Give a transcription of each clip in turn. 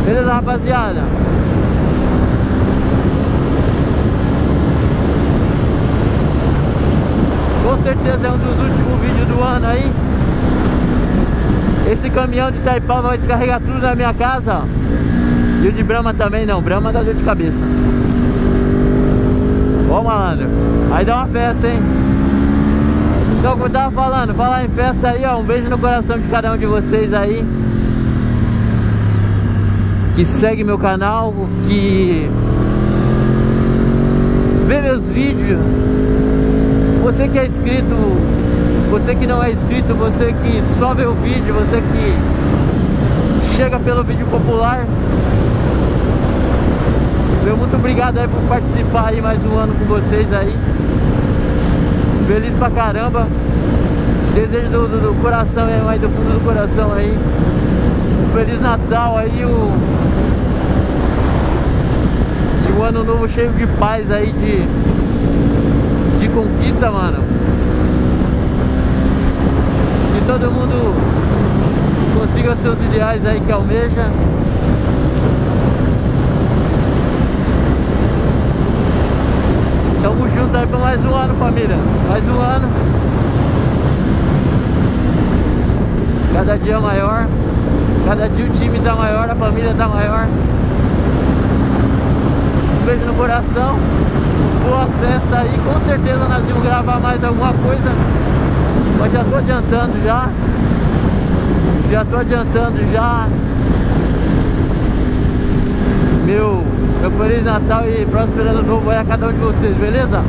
Beleza, rapaziada? Com certeza é um dos últimos vídeos do ano aí. Esse caminhão de Itaipava vai descarregar tudo na minha casa, ó. E o de Brahma também não, Brahma dá dor de cabeça. Ó, malandro, aí dá uma festa, hein? Então, como eu tava falando, falar em festa aí, ó. Um beijo no coração de cada um de vocês aí que segue meu canal, que vê meus vídeos. Você que é inscrito, você que não é inscrito, você que só vê o vídeo, você que chega pelo vídeo popular, meu muito obrigado aí por participar aí mais um ano com vocês aí. Feliz pra caramba. Desejo do coração aí, do fundo do coração aí, um Feliz Natal aí, e um ano novo cheio de paz aí, de conquista, mano. Que todo mundo consiga seus ideais aí que almeja. Tamo junto aí pra mais um ano, família. Mais um ano. Cada dia maior. Cada dia o time tá maior, a família tá maior. Um beijo no coração. Boa festa aí. Com certeza nós vamos gravar mais alguma coisa. Mas já tô adiantando já. Já tô adiantando já. Meu Feliz Natal e próspero ano novo aí a cada um de vocês, beleza?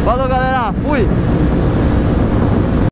Falou, galera, fui!